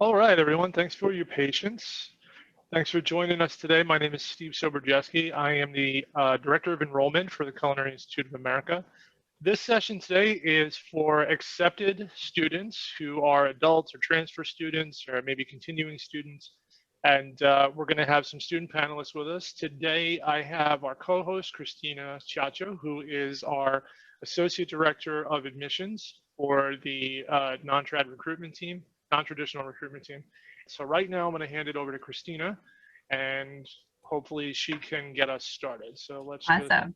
All right, everyone. Thanks for your patience. Thanks for joining us today. My name is Steve Soberjeski. I am the Director of Enrollment for the Culinary Institute of America. This session today is for accepted students who are adults or transfer students or maybe continuing students. And we're going to have some student panelists with us. Today, I have our co-host, Christina Chacho, who is our Associate Director of Admissions for the non-traditional recruitment team. So right now, I'm going to hand it over to Christina, and hopefully she can get us started. So let's just Awesome.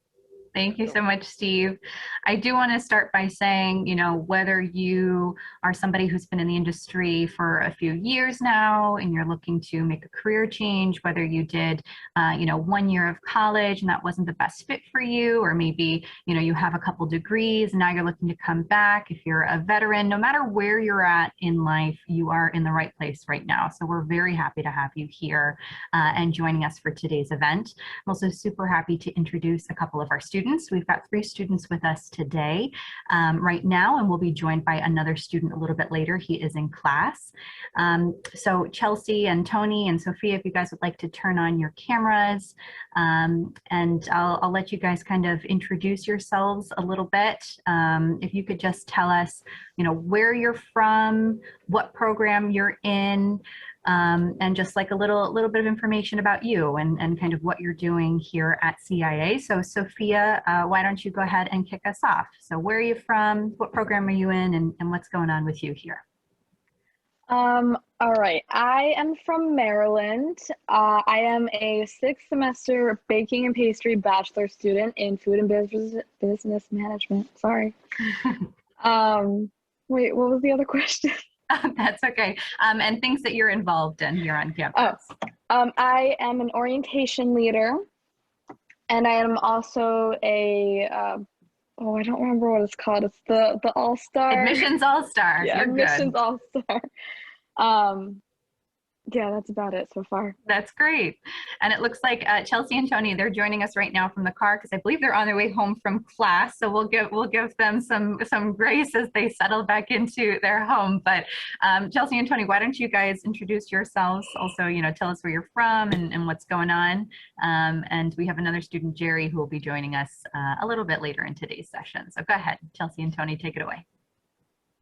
Thank you so much, Steve. I do want to start by saying, whether you are somebody who's been in the industry for a few years now and you're looking to make a career change, whether you did, 1 year of college and that wasn't the best fit for you, or maybe, you have a couple degrees and now you're looking to come back. If you're a veteran, no matter where you're at in life, you are in the right place right now. So we're very happy to have you here and joining us for today's event. I'm also super happy to introduce a couple of our students. We've got 3 students with us today right now, and we'll be joined by another student a little bit later. He is in class. So Chelsea and Tony and Sophia, if you guys would like to turn on your cameras, and I'll let you guys kind of introduce yourselves a little bit. If you could just tell us, where you're from, what program you're in, and just like a little bit of information about you and kind of what you're doing here at CIA. So Sophia, why don't you go ahead and kick us off? So where are you from? What program are you in? And what's going on with you here? All right. I am from Maryland. I am a 6th semester baking and pastry bachelor student in food and business management. Sorry. Wait, what was the other question? That's okay. And things that you're involved in here on campus. I am an orientation leader, and I am also a, I don't remember what it's called. It's the All-Star. Admissions All-Star. Yeah, you're Admissions good. All-Star. Yeah, that's about it so far. That's great. And it looks like Chelsea and Tony, they're joining us right now from the car because I believe they're on their way home from class. So we'll give them some grace as they settle back into their home. But Chelsea and Tony, why don't you guys introduce yourselves? Also, tell us where you're from and what's going on. And we have another student, Jerry, who will be joining us a little bit later in today's session. So go ahead, Chelsea and Tony, take it away.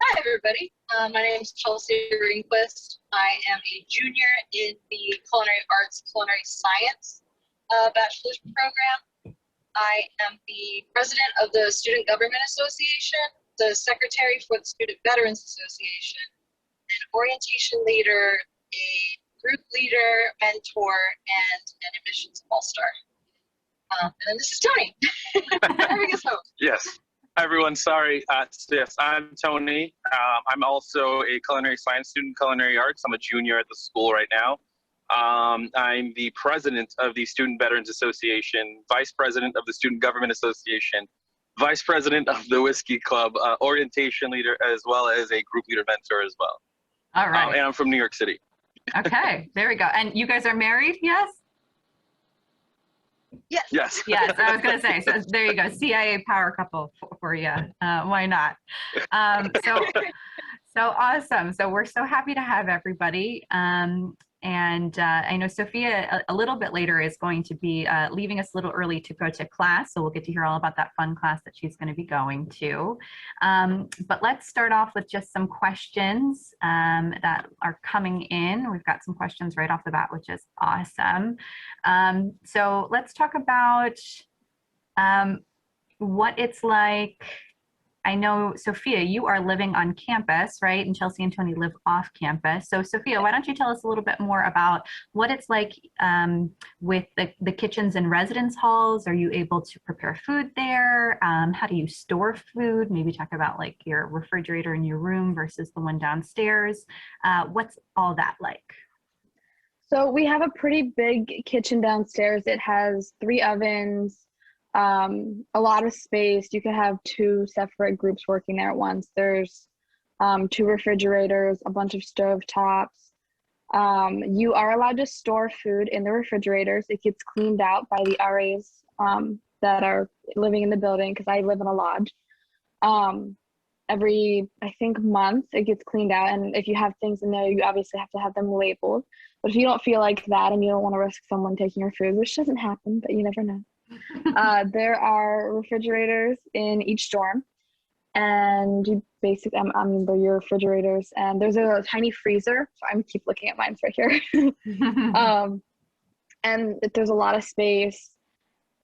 Hi, everybody. My name is Chelsea Ringquist. I am a junior in the Culinary Arts, Culinary Science bachelor's program. I am the president of the Student Government Association, the secretary for the Student Veterans Association, an orientation leader, a group leader, mentor, and an admissions all-star. And then this is Tony. Yes. Hi, everyone. Sorry. Yes, I'm Tony. I'm also a culinary science student, culinary arts. I'm a junior at the school right now. I'm the president of the Student Veterans Association, vice president of the Student Government Association, vice president of the Whiskey Club, orientation leader, as well as a group leader mentor as well. All right. And I'm from New York City. Okay, there we go. And you guys are married, yes? Yes. Yes. Yes, I was going to say. So there you go. CIA power couple for you. Why not? So awesome. So we're so happy to have everybody. And I know Sophia a little bit later is going to be leaving us a little early to go to class. So we'll get to hear all about that fun class that she's going to be going to. But let's start off with just some questions that are coming in. We've got some questions right off the bat, which is awesome. So let's talk about what it's like. I know, Sophia, you are living on campus, right? And Chelsea and Tony live off campus. So Sophia, why don't you tell us a little bit more about what it's like with the kitchens and residence halls? Are you able to prepare food there? How do you store food? Maybe talk about like your refrigerator in your room versus the one downstairs. What's all that like? So we have a pretty big kitchen downstairs. It has 3 ovens, a lot of space. You could have 2 separate groups working there at once. There's 2 refrigerators, a bunch of stove tops. You are allowed to store food in the refrigerators. It gets cleaned out by the RAs that are living in the building, because I live in a lodge. every, I think, month it gets cleaned out. And if you have things in there, you obviously have to have them labeled. But if you don't feel like that and you don't want to risk someone taking your food, which doesn't happen, but you never know, there are refrigerators in each dorm. And you basically, I mean, they're your refrigerators. And there's a tiny freezer. So I'm keep looking at mine right here. And there's a lot of space.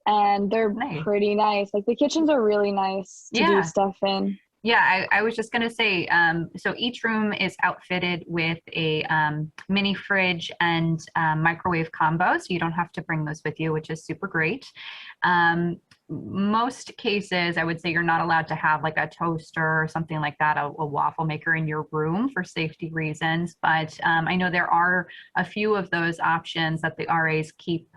And they're pretty nice. Like the kitchens are really nice to do stuff in. Yeah, I was just going to say, so each room is outfitted with a mini fridge and microwave combo, so you don't have to bring those with you, which is super great. Most cases, I would say you're not allowed to have like a toaster or something like that, a waffle maker in your room for safety reasons. But I know there are a few of those options that the RAs keep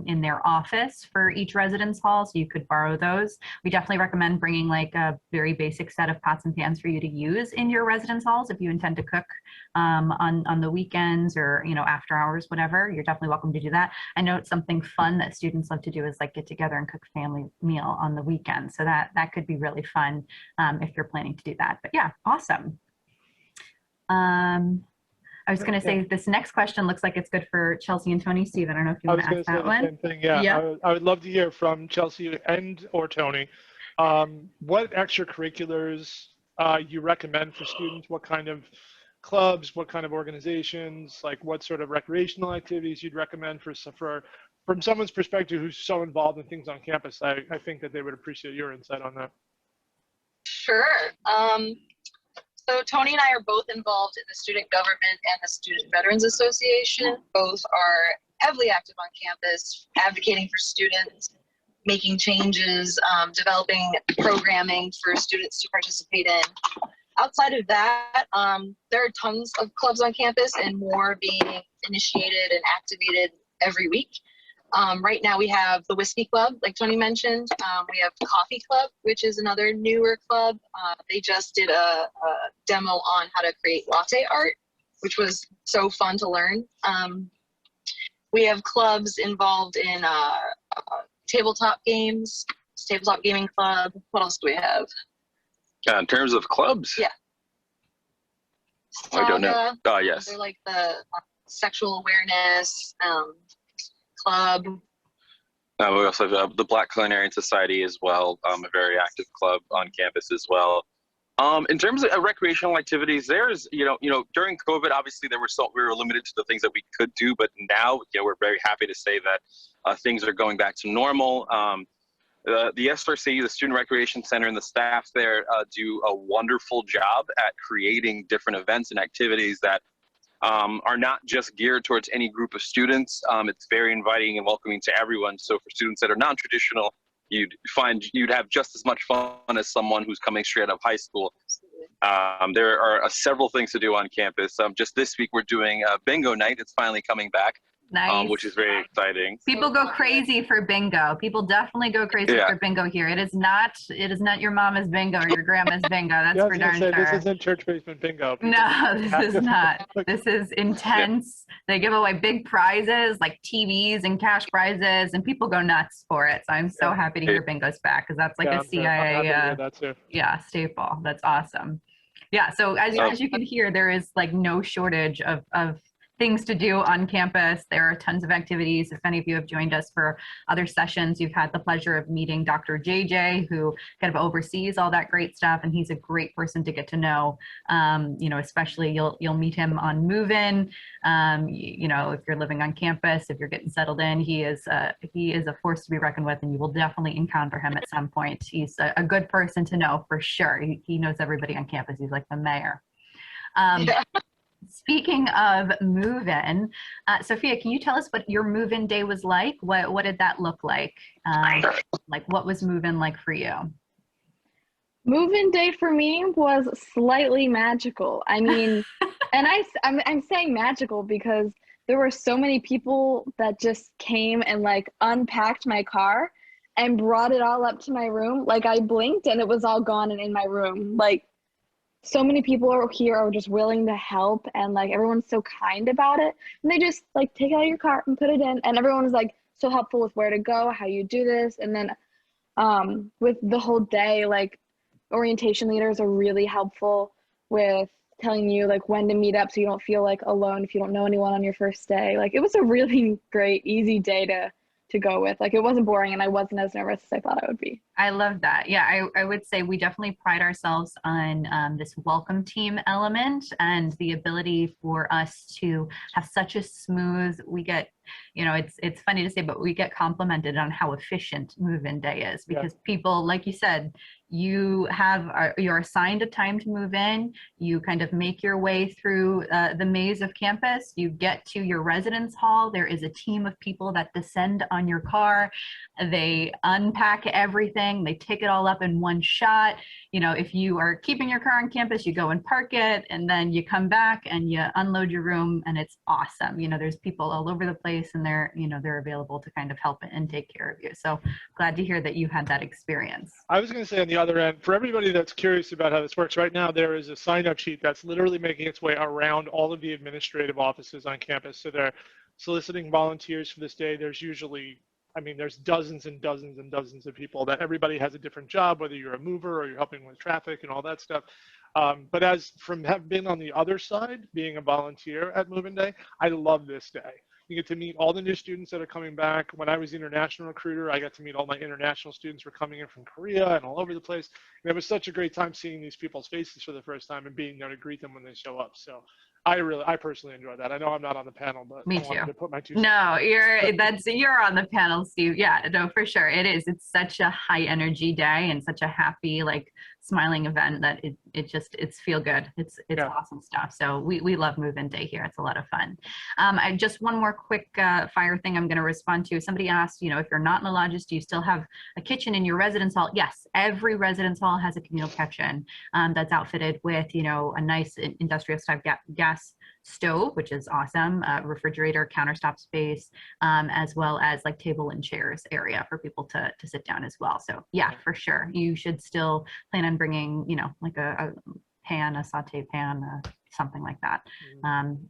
in their office for each residence hall, so you could borrow those. We definitely recommend bringing like a very basic set of pots and pans for you to use in your residence halls if you intend to cook on the weekends or, you know, after hours, whatever. You're definitely welcome to do that. I know it's something fun that students love to do is like get together and cook family meal on the weekend. So that could be really fun if you're planning to do that. But yeah, awesome. I was going to say this next question looks like it's good for Chelsea and Tony. Steve, I don't know if you want to ask that one. Same thing. Yeah. I would love to hear from Chelsea or Tony. What extracurriculars you recommend for students? What kind of clubs? What kind of organizations? Like what sort of recreational activities you'd recommend from someone's perspective who's so involved in things on campus? I think that they would appreciate your insight on that. Sure. So Tony and I are both involved in the Student Government and the Student Veterans Association. Both are heavily active on campus, advocating for students, making changes, developing programming for students to participate in. Outside of that, there are tons of clubs on campus and more being initiated and activated every week. Right now we have the Whiskey Club, like Tony mentioned. We have Coffee Club, which is another newer club. They just did a demo on how to create latte art, which was so fun to learn. We have clubs involved in tabletop games, tabletop gaming club. What else do we have? In terms of clubs? Yeah. I don't know. Oh, yes. They're like the sexual awareness club. We also have the Black Culinary Society as well, a very active club on campus as well. In terms of recreational activities, there's, you know, during COVID, obviously we were limited to the things that we could do, but now, you know, we're very happy to say that things are going back to normal. The SRC, the Student Recreation Center, and the staff there do a wonderful job at creating different events and activities that are not just geared towards any group of students. It's very inviting and welcoming to everyone. So for students that are non-traditional, you'd have just as much fun as someone who's coming straight out of high school. There are several things to do on campus. Just this week, we're doing a bingo night. It's finally coming back. Nice. Which is very exciting. People go crazy for bingo. People definitely go crazy for bingo here. It is not your mama's bingo or your grandma's bingo. That's for darn sure. This isn't church basement bingo. No, this is not. This is intense. They give away big prizes like TVs and cash prizes, and people go nuts for it. So I'm so happy to hear bingo's back because that's like a CIA staple. That's awesome. Yeah. So as you can hear, there is like no shortage of things to do on campus. There are tons of activities. If any of you have joined us for other sessions, you've had the pleasure of meeting Dr. JJ, who kind of oversees all that great stuff, and he's a great person to get to know. You know, especially you'll meet him on move-in. You know, if you're living on campus, if you're getting settled in, he is a force to be reckoned with, and you will definitely encounter him at some point. He's a good person to know for sure. He knows everybody on campus. He's like the mayor. Speaking of move-in, Sophia, can you tell us what your move-in day was like? What did that look like? Like what was move-in like for you? Move-in day for me was slightly magical. I mean, and I'm saying magical because there were so many people that just came and like unpacked my car and brought it all up to my room. Like I blinked and it was all gone and in my room. Like so many people here are just willing to help, and like everyone's so kind about it. And they just like take it out of your car and put it in, and everyone was like so helpful with where to go, how you do this. And then with the whole day, like orientation leaders are really helpful with telling you like when to meet up so you don't feel like alone if you don't know anyone on your first day. Like it was a really great, easy day to go with. Like it wasn't boring and I wasn't as nervous as I thought I would be. I love that. Yeah, I would say we definitely pride ourselves on this welcome team element and the ability for us to have such a smooth, we get, you know, it's funny to say, but we get complimented on how efficient move-in day is because people, like you said, you're assigned a time to move in, you kind of make your way through the maze of campus, you get to your residence hall, there is a team of people that descend on your car, they unpack everything, they take it all up in one shot. You know, if you are keeping your car on campus, you go and park it, and then you come back and you unload your room, and it's awesome. You know, there's people all over the place, and they're available to kind of help and take care of you. So glad to hear that you had that experience. I was going to say on the other end, for everybody that's curious about how this works, right now there is a sign-up sheet that's literally making its way around all of the administrative offices on campus. So they're soliciting volunteers for this day. There's usually, I mean, there's dozens and dozens and dozens of people that everybody has a different job, whether you're a mover or you're helping with traffic and all that stuff. But as from having been on the other side, being a volunteer at Move-In Day, I love this day. You get to meet all the new students that are coming back. When I was the international recruiter, I got to meet all my international students who were coming in from Korea and all over the place. And it was such a great time seeing these people's faces for the first time and being there to greet them when they show up. So I personally enjoy that. I know I'm not on the panel, but Me I wanted too. to put my 2 No, you're on the panel, Steve. Yeah, no, for sure. It is. It's such a high energy day and such a happy, like smiling event that it's feel good. It's awesome stuff. So we love Move-In Day here. It's a lot of fun. I just one more quick fire thing I'm going to respond to. Somebody asked, if you're not in the lodges, do you still have a kitchen in your residence hall? Yes, every residence hall has a communal kitchen that's outfitted with, a nice industrial style gas stove, which is awesome, refrigerator, countertop space, as well as like table and chairs area for people to sit down as well. So yeah, for sure. You should still plan on bringing, like a pan, a saute pan, something like that,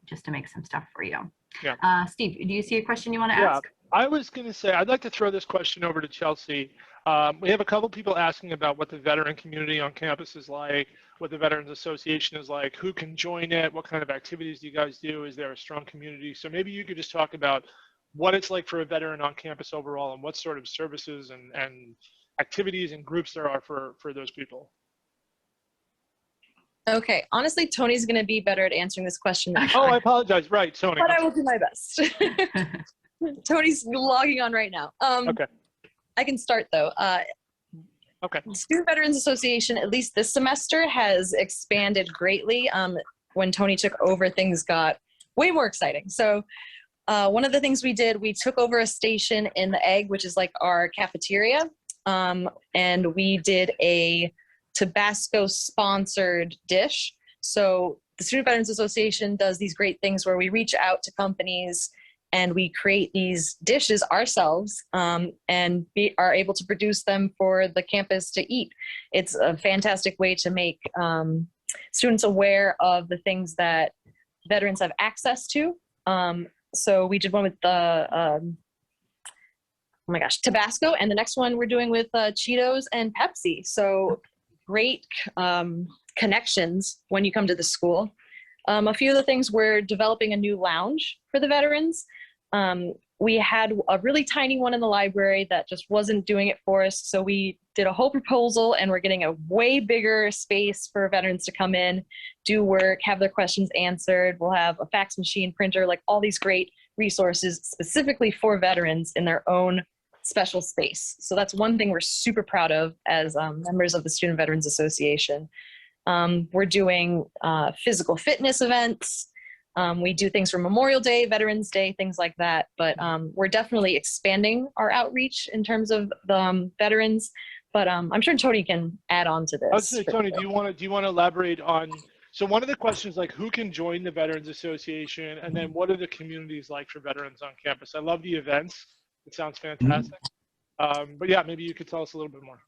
just to make some stuff for you. Yeah. Steve, do you see a question you want to ask? I was going to say, I'd like to throw this question over to Chelsea. We have a couple people asking about what the veteran community on campus is like, what the Veterans Association is like, who can join it, what kind of activities do you guys do, is there a strong community? So maybe you could just talk about what it's like for a veteran on campus overall and what sort of services and activities and groups there are for those people. Okay, honestly, Tony's going to be better at answering this question. Oh, I apologize. Right, Tony. But I will do my best. Tony's logging on right now. Okay. I can start though. Okay. Student Veterans Association, at least this semester, has expanded greatly. When Tony took over, things got way more exciting. So one of the things we did, we took over a station in the Egg, which is like our cafeteria, and we did a Tabasco sponsored dish. So the Student Veterans Association does these great things where we reach out to companies and we create these dishes ourselves and are able to produce them for the campus to eat. It's a fantastic way to make students aware of the things that veterans have access to. So we did one with the, oh my gosh, Tabasco, and the next one we're doing with Cheetos and Pepsi. So great connections when you come to the school. A few of the things, we're developing a new lounge for the veterans. We had a really tiny one in the library that just wasn't doing it for us. So we did a whole proposal and we're getting a way bigger space for veterans to come in, do work, have their questions answered. We'll have a fax machine, printer, like all these great resources specifically for veterans in their own special space. So that's one thing we're super proud of as members of the Student Veterans Association. We're doing physical fitness events. We do things for Memorial Day, Veterans Day, things like that. But we're definitely expanding our outreach in terms of the veterans. But I'm sure Tony can add on to this. I was saying, Tony, do you want to elaborate on? So one of the questions, like, who can join the Veterans Association, and then what are the communities like for veterans on campus? I love the events. It sounds fantastic. But yeah, maybe you could tell us a little bit more.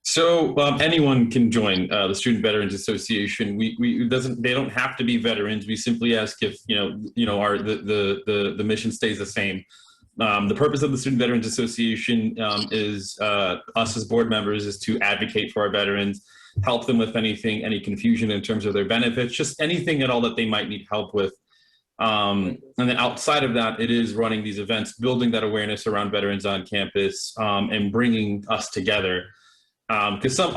So anyone can join the Student Veterans Association. They don't have to be veterans. We simply ask if the mission stays the same. The purpose of the Student Veterans Association is us as board members is to advocate for our veterans, help them with anything, any confusion in terms of their benefits, just anything at all that they might need help with. And then outside of that, it is running these events, building that awareness around veterans on campus, and bringing us together. Because some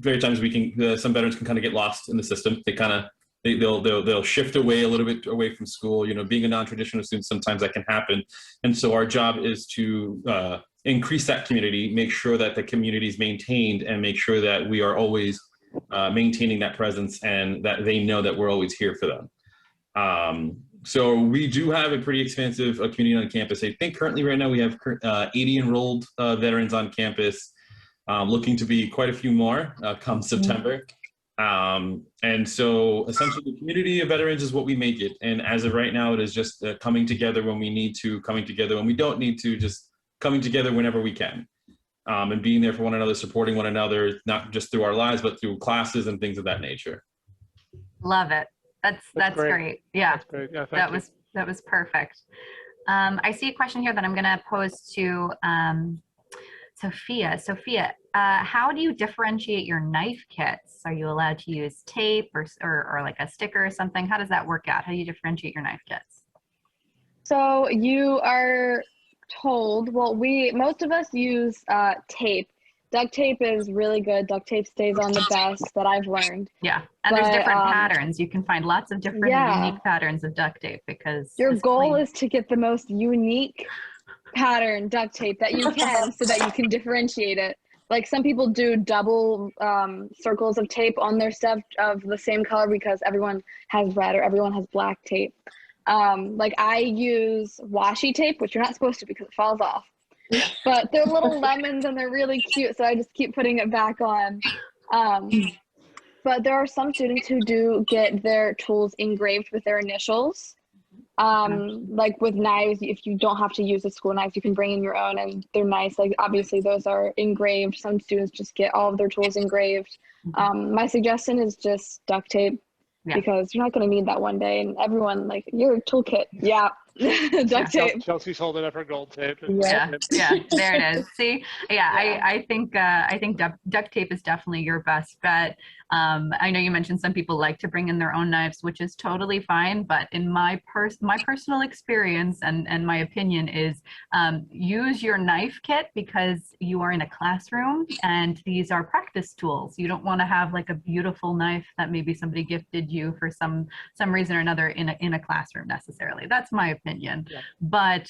veterans can kind of get lost in the system. They'll shift away a little bit away from school. You know, being a non-traditional student, sometimes that can happen. And so our job is to increase that community, make sure that the community is maintained, and make sure that we are always maintaining that presence and that they know that we're always here for them. So we do have a pretty expansive community on campus. I think currently right now we have 80 enrolled veterans on campus, looking to be quite a few more come September. And so essentially the community of veterans is what we make it. And as of right now, it is just coming together when we need to, coming together when we don't need to, just coming together whenever we can. And being there for one another, supporting one another, not just through our lives, but through classes and things of that nature. Love it. That's great. Yeah, That's great. Yeah, thank you. that was perfect. I see a question here that I'm going to pose to Sophia. Sophia, how do you differentiate your knife kits? Are you allowed to use tape or like a sticker or something? How does that work out? How do you differentiate your knife kits? So you are told, well, most of us use tape. Duct tape is really good. Duct tape stays on the best that I've learned. Yeah, and there's different patterns. You can find lots of different unique patterns of duct tape because your goal is to get the most unique pattern duct tape that you can so that you can differentiate it. Like some people do double circles of tape on their stuff of the same color because everyone has red or everyone has black tape. Like I use washi tape, which you're not supposed to because it falls off. But they're little lemons and they're really cute, so I just keep putting it back on. But there are some students who do get their tools engraved with their initials. Like with knives, if you don't have to use a school knife, you can bring in your own and they're nice. Like obviously those are engraved. Some students just get all of their tools engraved. My suggestion is just duct tape because you're not going to need that one day. And everyone like, your toolkit, duct tape. Chelsea's holding up her gold tape. Yeah, there it is. See, I think duct tape is definitely your best bet. I know you mentioned some people like to bring in their own knives, which is totally fine. But in my personal experience and my opinion is use your knife kit because you are in a classroom and these are practice tools. You don't want to have like a beautiful knife that maybe somebody gifted you for some reason or another in a classroom necessarily. That's my opinion. Yeah. But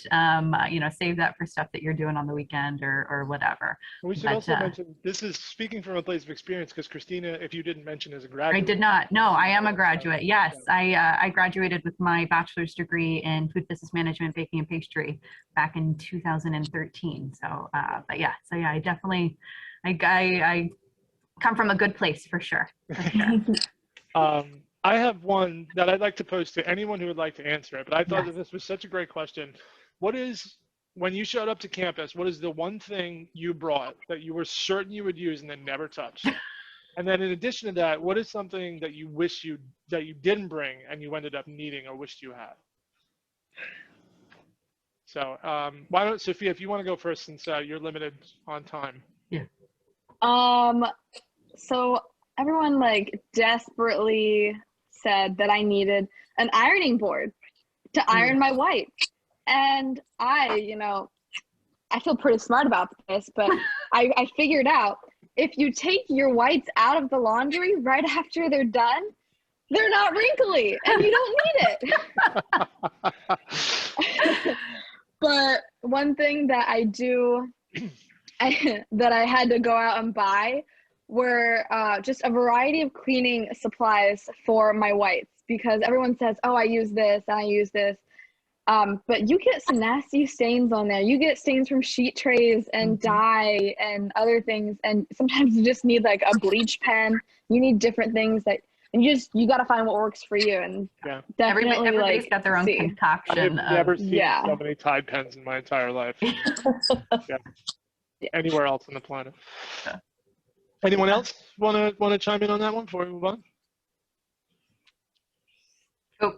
save that for stuff that you're doing on the weekend or whatever. We should also mention this is speaking from a place of experience because Christina, if you didn't mention, is a graduate. I did not. No, I am a graduate. Yes, I graduated with my bachelor's degree in food business management, baking and pastry back in 2013. So, I definitely, I come from a good place for sure. I have one that I'd like to pose to anyone who would like to answer it, but I thought that this was such a great question. When you showed up to campus, what is the one thing you brought that you were certain you would use and then never touched? And then in addition to that, what is something that you wish that you didn't bring and you ended up needing or wished you had? So why don't, Sophia, if you want to go first since you're limited on time. Yeah. So everyone like desperately said that I needed an ironing board to iron my whites. And I feel pretty smart about this, but I figured out if you take your whites out of the laundry right after they're done, they're not wrinkly and you don't need it. But one thing that that I had to go out and buy were just a variety of cleaning supplies for my whites because everyone says, oh, I use this and I use this. But you get some nasty stains on there. You get stains from sheet trays and dye and other things. And sometimes you just need like a bleach pen. You need different things and you got to find what works for you. And definitely everybody's got their own concoction. I've never seen so many Tide pens in my entire life. Anywhere else on the planet. Anyone else want to chime in on that one before we move on? Oh,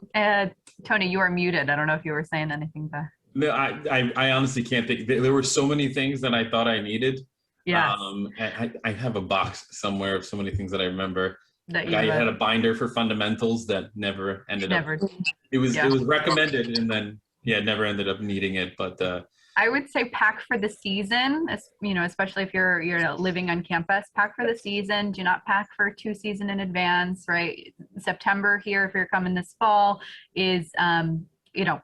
Tony, you are muted. I don't know if you were saying anything, but No, I honestly can't think. There were so many things that I thought I needed. Yes. And I have a box somewhere of so many things that I remember. That Like, you I had a binder for fundamentals that never ended up. never. It was Yeah. it was recommended, and then never ended up needing it. But I would say pack for the season, especially if you're living on campus. Pack for the season. Do not pack for 2 seasons in advance, right? September here, if you're coming this fall, is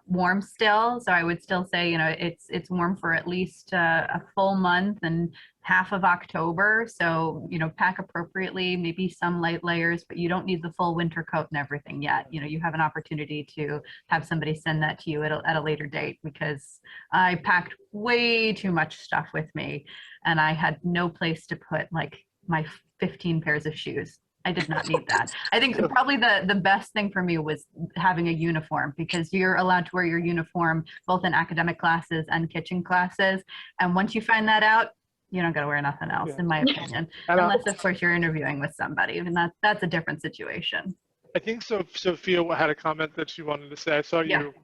warm still. So I would still say it's warm for at least a full month and half of October. So pack appropriately, maybe some light layers, but you don't need the full winter coat and everything yet. You have an opportunity to have somebody send that to you at a later date, because I packed way too much stuff with me and I had no place to put like my 15 pairs of shoes. I did not need that. I think probably the best thing for me was having a uniform, because you're allowed to wear your uniform both in academic classes and kitchen classes. And once you find that out, you don't got to wear nothing else, in my opinion, unless of course you're interviewing with somebody, and that's a different situation. I think Sophia had a comment that she wanted to say. I saw you.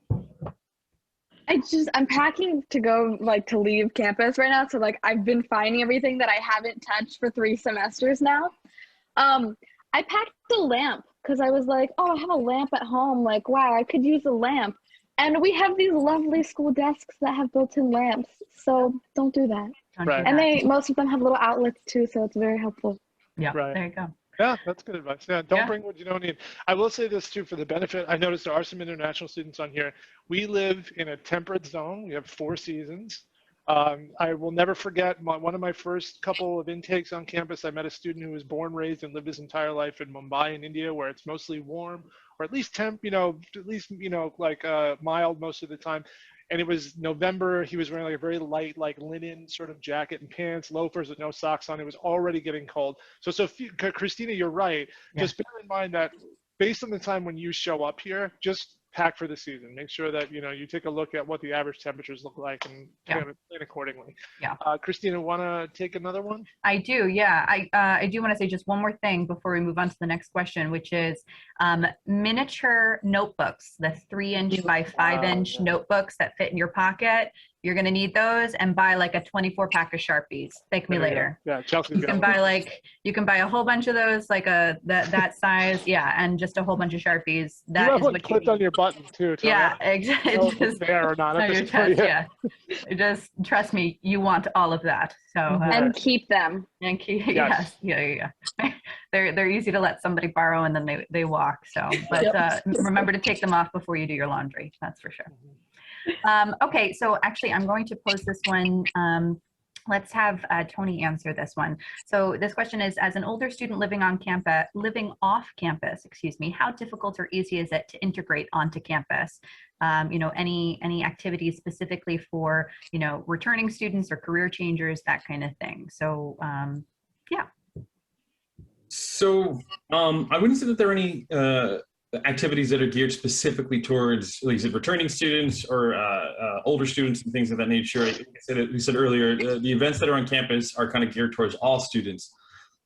I'm packing to go, to leave campus right now. So I've been finding everything that I haven't touched for 3 semesters now. I packed a lamp because I was like, oh, I have a lamp at home. Like, wow, I could use a lamp. And we have these lovely school desks that have built-in lamps. So don't do that. Right. And most of them have little outlets too, so it's very helpful. Yeah, Right. There you go. Yeah, that's good advice. Yeah, don't bring what you don't need. I will say this too, for the benefit. I noticed there are some international students on here. We live in a temperate zone. We have 4 seasons. I will never forget one of my first couple of intakes on campus. I met a student who was born, raised, and lived his entire life in Mumbai in India, where it's mostly warm, or at least mild most of the time. And it was November. He was wearing a very light, linen sort of jacket and pants, loafers with no socks on. It was already getting cold. So Christina, you're right. Yeah. Just bear in mind that based on the time when you show up here, just pack for the season. Make sure that you take a look at what the average temperatures look like and plan accordingly. Yeah. Christina, want to take another one? I do, yeah. I do want to say just one more thing before we move on to the next question, which is miniature notebooks, the 3-inch by 5-inch notebooks that fit in your pocket. You're going to need those, and buy a 24 pack of Sharpies. Thank me later. Yeah, Chelsea. You can buy a whole bunch of those, that size, and just a whole bunch of Sharpies. That you is what clipped on your button too. Yeah, exactly. Just there or not. On your chest, yeah. Just trust me, you want all of that. So and keep them. and keep, Yes. yeah. They're easy to let somebody borrow and then they walk. So, but remember to take them off before you do your laundry. That's for sure. Okay, so actually I'm going to pose this one. Let's have Tony answer this one. So this question is, as an older student living off campus, how difficult or easy is it to integrate onto campus? Any activities specifically for, returning students or career changers, that kind of thing. So, yeah. So I wouldn't say that there are any activities that are geared specifically towards, like you said, returning students or older students and things of that nature. Like we said earlier, the events that are on campus are kind of geared towards all students.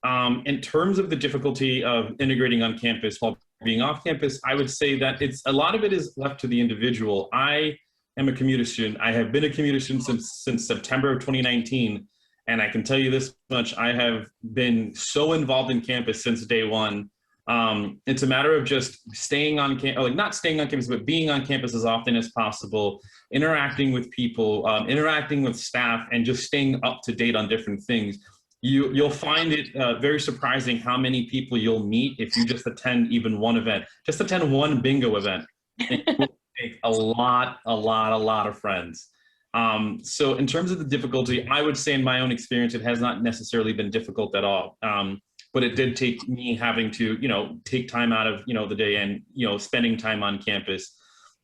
In terms of the difficulty of integrating on campus while being off campus, I would say that a lot of it is left to the individual. I am a commuter student. I have been a commuter student since September of 2019. And I can tell you this much, I have been so involved in campus since day one. It's a matter of just staying on campus, not staying on campus, but being on campus as often as possible, interacting with people, interacting with staff, and just staying up to date on different things. You'll find it very surprising how many people you'll meet if you just attend even one event. Just attend one bingo event, and you will make a lot of friends. So in terms of the difficulty, I would say in my own experience, it has not necessarily been difficult at all. But it did take me having to, take time out of, the day and, spending time on campus.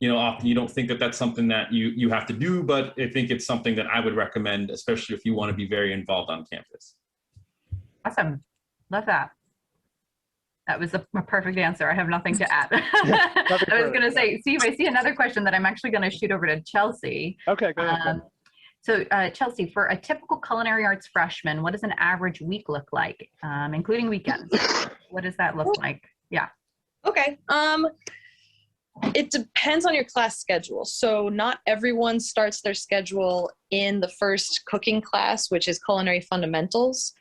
Often you don't think that that's something that you have to do, but I think it's something that I would recommend, especially if you want to be very involved on campus. Awesome. Love that. That was a perfect answer. I have nothing to add. I was going to say, Steve, I see another question that I'm actually going to shoot over to Chelsea. Okay, go ahead. So Chelsea, for a typical culinary arts freshman, what does an average week look like, including weekends? What does that look like? Yeah. Okay. It depends on your class schedule. So not everyone starts their schedule in the first cooking class, which is culinary fundamentals.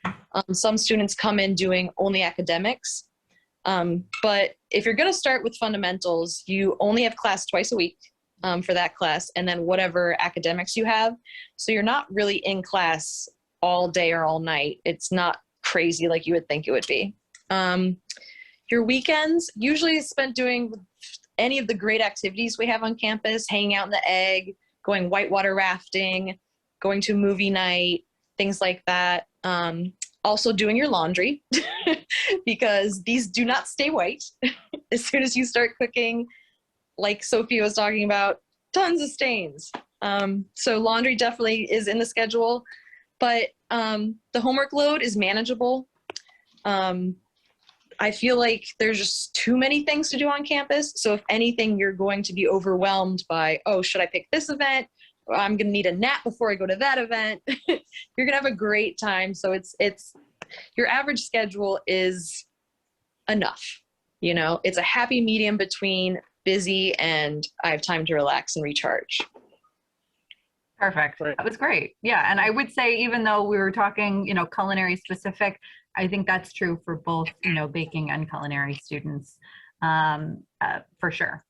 Some students come in doing only academics. But if you're going to start with fundamentals, you only have class twice a week for that class, and then whatever academics you have. So you're not really in class all day or all night. It's not crazy like you would think it would be. Your weekends usually spent doing any of the great activities we have on campus, hanging out in the egg, going whitewater rafting, going to movie night, things like that. Also doing your laundry because these do not stay white as soon as you start cooking. Like Sophia was talking about, tons of stains. So laundry definitely is in the schedule, but the homework load is manageable. I feel like there's just too many things to do on campus. So if anything, you're going to be overwhelmed by, oh, should I pick this event? I'm going to need a nap before I go to that event. You're going to have a great time. So it's your average schedule is enough. You know, it's a happy medium between busy and I have time to relax and recharge. Perfect. Right. That was great. Yeah. And I would say, even though we were talking, you know, culinary specific, I think that's true for both, you know, baking and culinary students, for sure.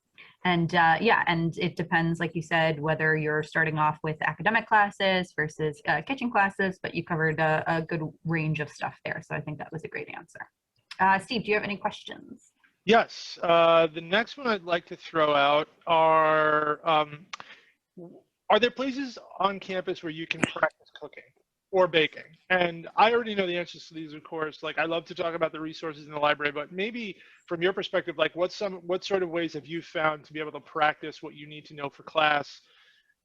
And yeah, and it depends, like you said, whether you're starting off with academic classes versus kitchen classes, but you covered a good range of stuff there. So I think that was a great answer. Steve, do you have any questions? Yes. The next one I'd like to throw out are there places on campus where you can practice cooking or baking? And I already know the answers to these, of course. Like, I love to talk about the resources in the library, but maybe from your perspective, like what sort of ways have you found to be able to practice what you need to know for class,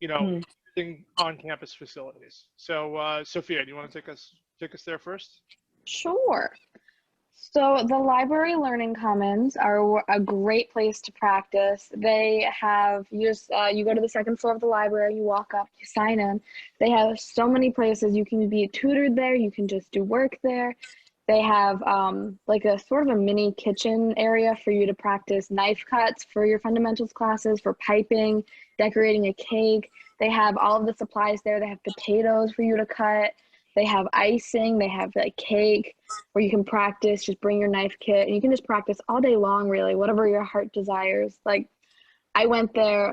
you know, using on-campus facilities? So, Sophia, do you want to take us there first? Sure. So the library learning commons are a great place to practice. They have, you go to the second floor of the library, you walk up, you sign in. They have so many places. You can be tutored there, you can just do work there. They have like a sort of a mini kitchen area for you to practice knife cuts for your fundamentals classes, for piping, decorating a cake. They have all of the supplies there. They have potatoes for you to cut. They have icing, they have like cake where you can practice, just bring your knife kit and you can just practice all day long, really, whatever your heart desires. Like, I went there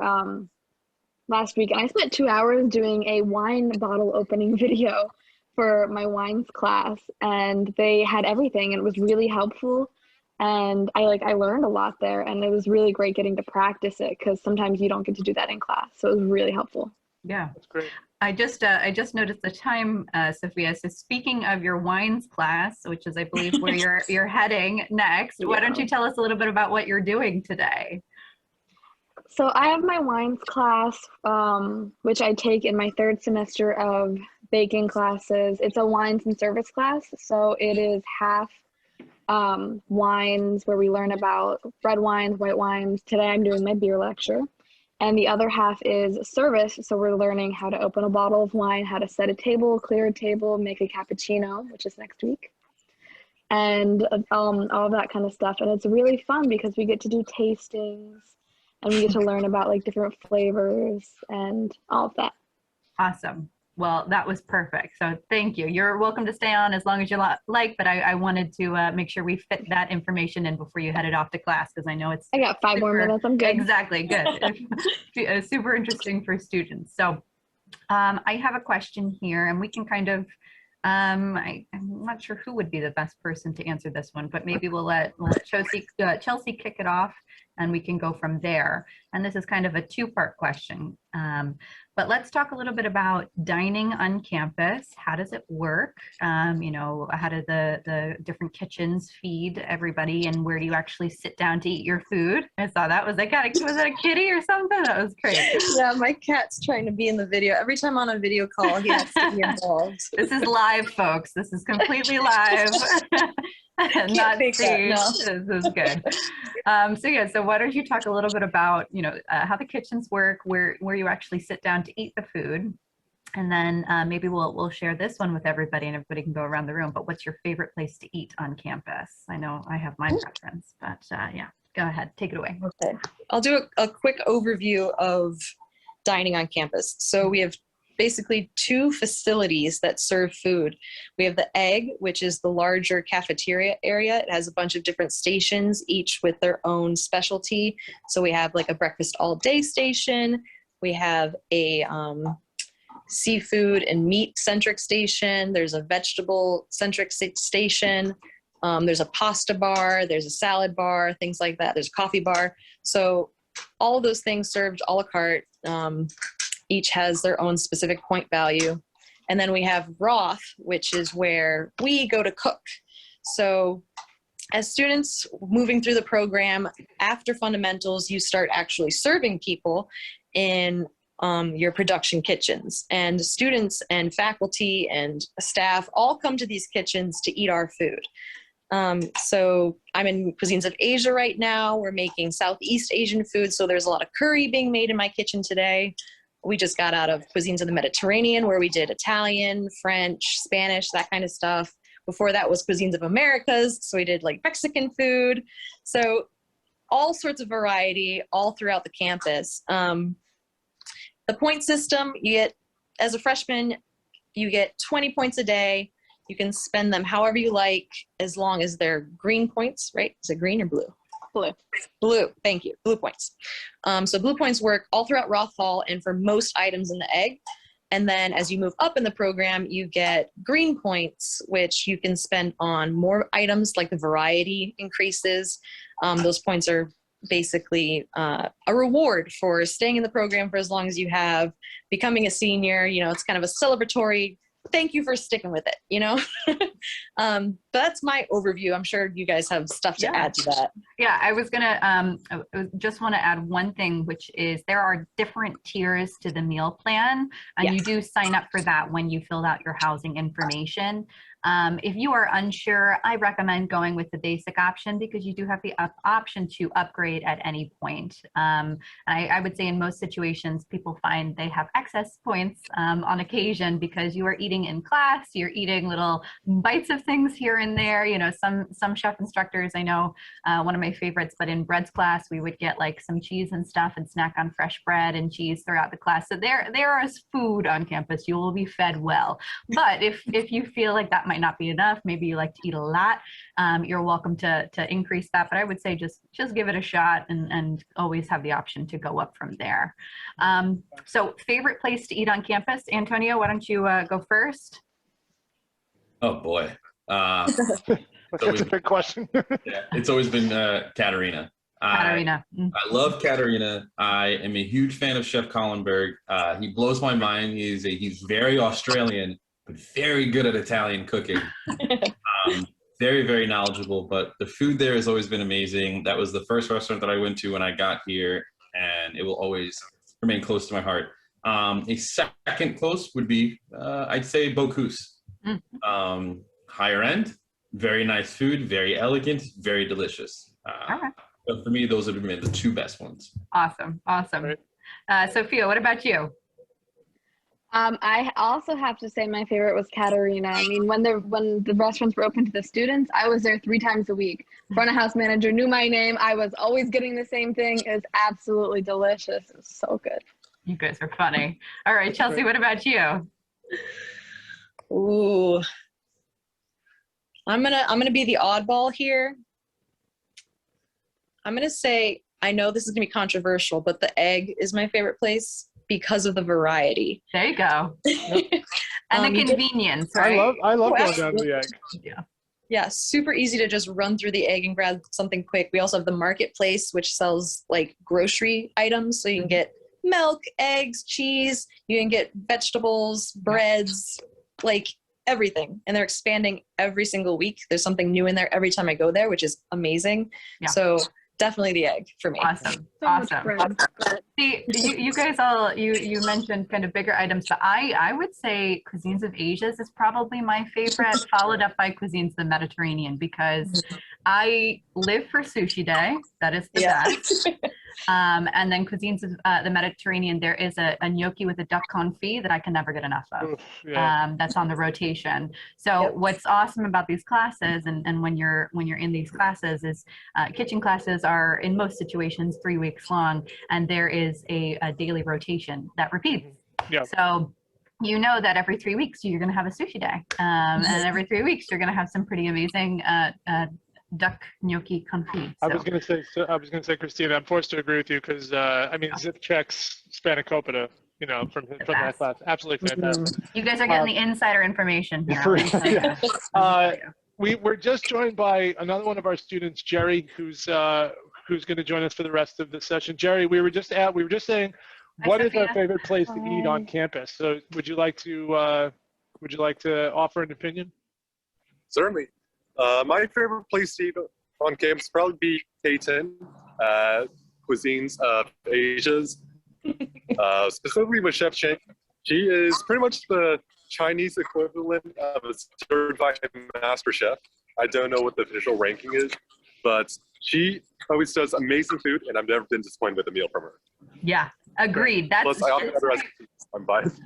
last week and I spent 2 hours doing a wine bottle opening video for my wines class, and they had everything and it was really helpful. And I learned a lot there, and it was really great getting to practice it because sometimes you don't get to do that in class. So it was really helpful. Yeah. That's great. I just noticed the time, Sophia. So speaking of your wines class, which is, I believe, where you're heading next, why don't you tell us a little bit about what you're doing today? So I have my wines class, which I take in my third semester of baking classes. It's a wines and service class. So it is half wines, where we learn about red wines, white wines. Today I'm doing my beer lecture. And the other half is service. So we're learning how to open a bottle of wine, how to set a table, clear a table, make a cappuccino, which is next week, and all of that kind of stuff. And it's really fun because we get to do tastings and we get to learn about like different flavors and all of that. Awesome. Well, that was perfect. So thank you. You're welcome to stay on as long as you like, but I wanted to make sure we fit that information in before you headed off to class, because I know it's— I got 5 more minutes. I'm good. Exactly. Good. Super interesting for students. So I have a question here, and we can kind of, I'm not sure who would be the best person to answer this one, but maybe we'll let Chelsea kick it off, and we can go from there. And this is kind of a 2-part question. But let's talk a little bit about dining on campus. How does it work? You know, how do the different kitchens feed everybody, and where do you actually sit down to eat your food? I saw that. Was that a kitty or something? That was great. Yeah, my cat's trying to be in the video. Every time on a video call, he has to be involved. This is live, folks. This is completely live. Not fake that, no. This is good. So why don't you talk a little bit about, you know, how the kitchens work, where you actually sit down to eat the food, and then maybe we'll share this one with everybody, and everybody can go around the room. But what's your favorite place to eat on campus? I know I have my preference, but yeah. go ahead, take it away. Okay. I'll do a quick overview of dining on campus. So we have basically 2 facilities that serve food. We have the Egg, which is the larger cafeteria area. It has a bunch of different stations, each with their own specialty. So we have like a breakfast all day station. We have a seafood and meat centric station. There's a vegetable centric station. There's a pasta bar, there's a salad bar, things like that. There's a coffee bar. So all of those things served a la carte. Each has their own specific point value. And then we have Roth, which is where we go to cook. So as students moving through the program, after fundamentals, you start actually serving people in your production kitchens. And students and faculty and staff all come to these kitchens to eat our food. So I'm in Cuisines of Asia right now. We're making Southeast Asian food. So there's a lot of curry being made in my kitchen today. We just got out of Cuisines of the Mediterranean, where we did Italian, French, Spanish, that kind of stuff. Before that was Cuisines of Americas. So we did like Mexican food. So all sorts of variety all throughout the campus. The point system, you get, as a freshman, you get 20 points a day. You can spend them however you like, as long as they're green points, right? Is it green or blue? Blue. Blue, thank you, blue points. So blue points work all throughout Roth Hall and for most items in the Egg. And then as you move up in the program, you get green points, which you can spend on more items, like the variety increases. Those points are basically a reward for staying in the program for as long as you have, becoming a senior. You know, it's kind of a celebratory thank you for sticking with it, you know? But that's my overview. I'm sure you guys have stuff to add to that. Yeah, I was gonna I just want to add one thing, which is there are different tiers to the meal plan, and you do sign up for that when you filled out your housing information. If you are unsure, I recommend going with the basic option, because you do have the option to upgrade at any point. I would say in most situations, people find they have excess points on occasion because you are eating in class, you're eating little bites of things here and there. You know, some chef instructors, I know one of my favorites, but in breads class, we would get like some cheese and stuff and snack on fresh bread and cheese throughout the class. So there is food on campus. You will be fed well. But if you feel like that might not be enough, maybe you like to eat a lot, you're welcome to increase that. But I would say just give it a shot and always have the option to go up from there. So favorite place to eat on campus? Antonio, why don't you go first? Oh boy. That's a big question. Yeah, it's always been Katerina. Katerina. I love Katerina. I am a huge fan of Chef Collenberg. He blows my mind. He's very Australian, but very good at Italian cooking. Very, very knowledgeable, but the food there has always been amazing. That was the first restaurant that I went to when I got here, and it will always remain close to my heart. A second close would be, I'd say, Bocuse. Higher end, very nice food, very elegant, very delicious. Okay. But for me, those have been the 2 best ones. Awesome. Sophia, what about you? I also have to say my favorite was Katerina. I mean, when the restaurants were open to the students, I was there 3 times a week. Front of house manager knew my name. I was always getting the same thing. It was absolutely delicious. It was so good. You guys are funny. All right, Chelsea, what about you? Ooh, I'm gonna be the oddball here. I'm gonna say, I know this is gonna be controversial, but the Egg is my favorite place because of the variety. There you go. And the convenience, right? I love going down to the Egg. Yeah, super easy to just run through the Egg and grab something quick. We also have the marketplace, which sells like grocery items. So you can get milk, eggs, cheese, you can get vegetables, breads, like everything. And they're expanding every single week. There's something new in there every time I go there, which is amazing. Yeah. So definitely the Egg for me. Awesome. So Awesome. See, you guys all, you mentioned kind of bigger items, but I would say Cuisines of Asia is probably my favorite, followed up by Cuisines of the Mediterranean, because I live for Sushi Day. That is the best. And then cuisines of the Mediterranean, there is a gnocchi with a duck confit that I can never get enough of. Oof, yeah. That's on the rotation. So what's awesome about these classes, and when you're in these classes, is kitchen classes are in most situations 3 weeks long, and there is a daily rotation that repeats. Yeah. So you know that every 3 weeks you're going to have a sushi day, and every 3 weeks you're going to have some pretty amazing duck gnocchi confit. I was going to say, Christina, I'm forced to agree with you because I mean, Zip checks spanakopita, you know, from that class, absolutely fantastic. You guys are getting the insider information here. We're just joined by another one of our students, Jerry, who's going to join us for the rest of the session. Jerry, we were just saying, what is our favorite place to eat on campus? So, would you like to offer an opinion? Certainly. My favorite place to eat on campus probably be K10, Cuisines of Asia's, specifically with Chef Chang. She is pretty much the Chinese equivalent of a certified master chef. I don't know what the official ranking is, but she always does amazing food, and I've never been disappointed with a meal from her. Yeah, agreed. Plus, I often have the recipes. I'm biased.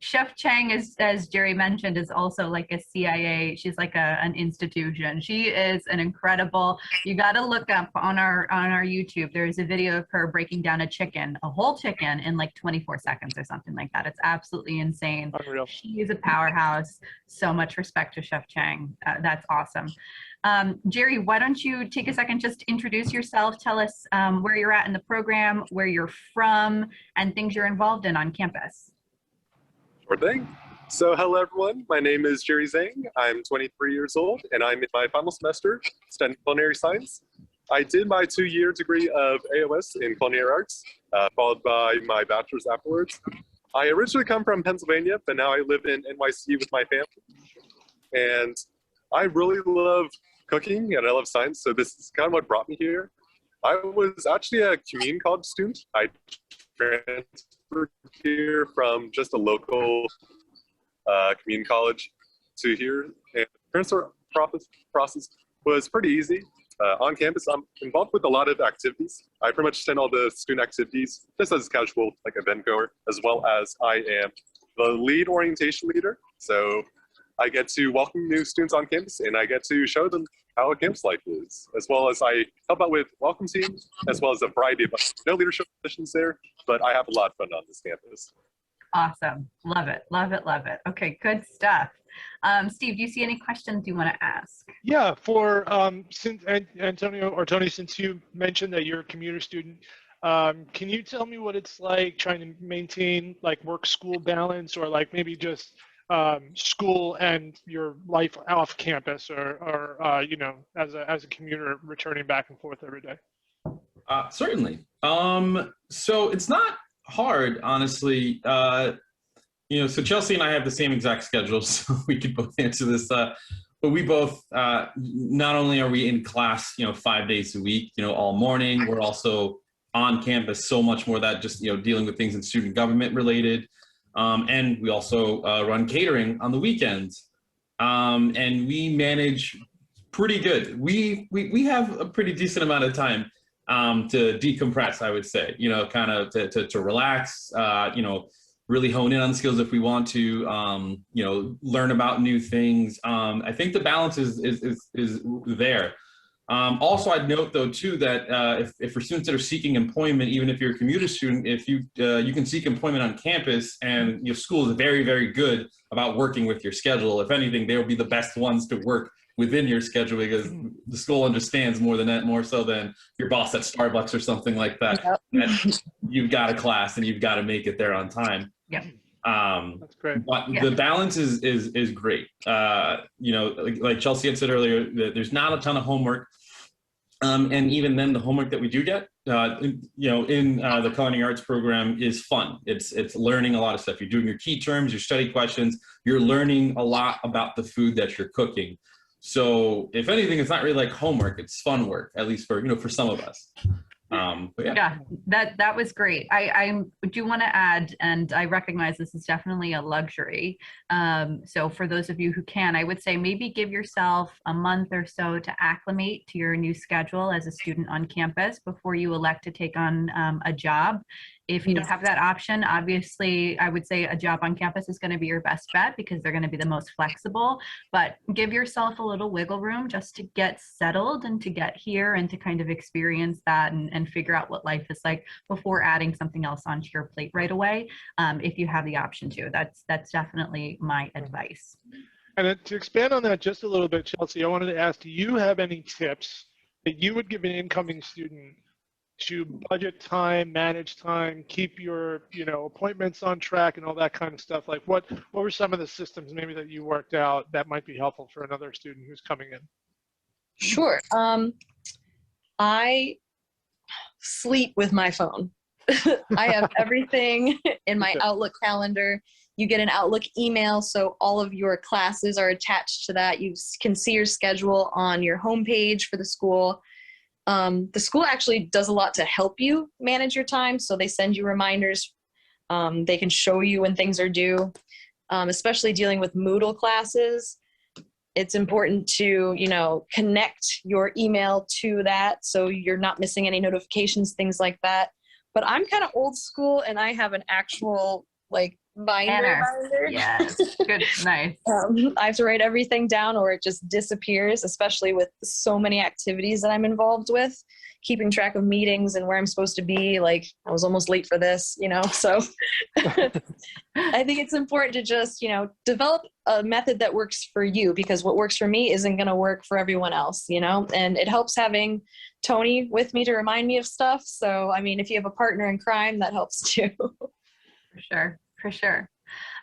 Chef Chang, as Jerry mentioned, is also like a CIA. She's like an institution. She is an incredible. You got to look up on our YouTube. There's a video of her breaking down a whole chicken in like 24 seconds or something like that. It's absolutely insane. Unreal. She is a powerhouse. So much respect to Chef Chang. That's awesome. Jerry, why don't you take a second, just introduce yourself, tell us where you're at in the program, where you're from, and things you're involved in on campus. Sure thing. So hello everyone, my name is Jerry Zhang. I'm 23 years old and I'm in my final semester studying culinary science. I did my 2-year degree of AOS in culinary arts, followed by my bachelor's afterwards. I originally come from Pennsylvania, but now I live in NYC with my family. And I really love cooking and I love science, so this is kind of what brought me here. I was actually a community college student. I transferred here from just a local community college to here, and the transfer process was pretty easy. On campus, I'm involved with a lot of activities. I pretty much attend all the student activities just as a casual event goer, as well as I am the lead orientation leader. So I get to welcome new students on campus and I get to show them how a campus life is, as well as I help out with welcome teams, as well as a variety of no leadership positions there, but I have a lot of fun on this campus. Awesome. Love it. Love it. Love it. Okay, good stuff. Steve, do you see any questions you want to ask? Yeah, for since Antonio or Tony, since you mentioned that you're a commuter student, can you tell me what it's like trying to maintain like work-school balance, or like maybe just school and your life off campus, or you know, as a commuter returning back and forth every day? Certainly. So it's not hard, honestly. You know, so Chelsea and I have the same exact schedule, so we could both answer this. But we both, not only are we in class, you know, 5 days a week, you know, all morning, we're also on campus so much more that just, you know, dealing with things in student government related. And we also run catering on the weekends. And we manage pretty good. We have a pretty decent amount of time to decompress, I would say, you know, kind of to relax, you know, really hone in on skills if we want to, you know, learn about new things. I think the balance is there. Also, I'd note though too that if for students that are seeking employment, even if you're a commuter student, if you can seek employment on campus, and your school is very, very good about working with your schedule. If anything, they will be the best ones to work within your schedule, because the school understands more so than your boss at Starbucks or something like that. Yep. That you've got a class and you've got to make it there on time. Yeah. That's great. But Yeah. the balance is great. You know, like Chelsea had said earlier, there's not a ton of homework. And even then, the homework that we do get, you know, in the culinary arts program is fun. It's learning a lot of stuff. You're doing your key terms, your study questions. You're learning a lot about the food that you're cooking. So if anything, it's not really like homework. It's fun work, at least for, you know, for some of us. But yeah. Yeah, that was great. I do want to add, and I recognize this is definitely a luxury. So for those of you who can, I would say maybe give yourself a month or so to acclimate to your new schedule as a student on campus before you elect to take on a job. If you don't have that option, obviously, I would say a job on campus is going to be your best bet because they're going to be the most flexible. But give yourself a little wiggle room just to get settled and to get here and to kind of experience that and figure out what life is like before adding something else onto your plate right away. If you have the option to, that's definitely my advice. And then to expand on that just a little bit, Chelsea, I wanted to ask, do you have any tips that you would give an incoming student to budget time, manage time, keep your, appointments on track and all that kind of stuff? Like what were some of the systems maybe that you worked out that might be helpful for another student who's coming in? Sure. I sleep with my phone. I have everything in my Outlook calendar. You get an Outlook email, so all of your classes are attached to that. You can see your schedule on your homepage for the school. The school actually does a lot to help you manage your time. So they send you reminders. They can show you when things are due, especially dealing with Moodle classes. It's important to, connect your email to that so you're not missing any notifications, things like that. But I'm kind of old school and I have an actual binder. Yes, good, nice. I have to write everything down or it just disappears, especially with so many activities that I'm involved with, keeping track of meetings and where I'm supposed to be. Like I was almost late for this, so I think it's important to just, develop a method that works for you, because what works for me isn't going to work for everyone else, and it helps having Tony with me to remind me of stuff. So, I mean, if you have a partner in crime, that helps too. For sure.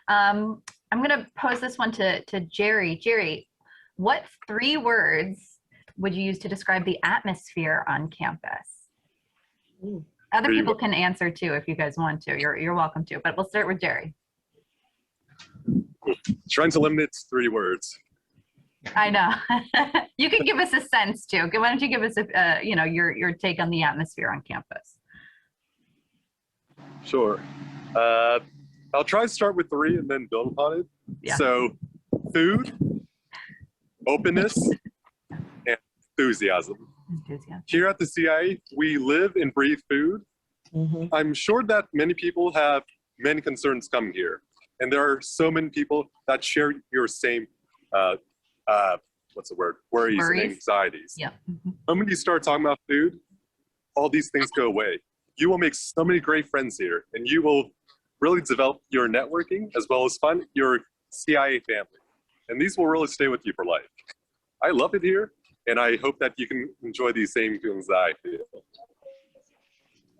I'm going to pose this one to Jerry. Jerry, what 3 words would you use to describe the atmosphere on campus? Other people can answer too if you guys want to. You're welcome to, but we'll start with Jerry. Trying to limit it to 3 words. I know. You can give us a sense too. Why don't you give us your take on the atmosphere on campus? Sure. I'll try to start with 3 and then build upon it. Yeah. So, food, openness, and enthusiasm. Here at the CIA, we live and breathe food. Mm-hmm. I'm sure that many people have many concerns coming here. And there are so many people that share your same, worries and anxieties. Yeah. Mm-hmm. The moment you start talking about food, all these things go away. You will make so many great friends here, and you will really develop your networking as well as find your CIA family. And these will really stay with you for life. I love it here, and I hope that you can enjoy these same feelings that I feel.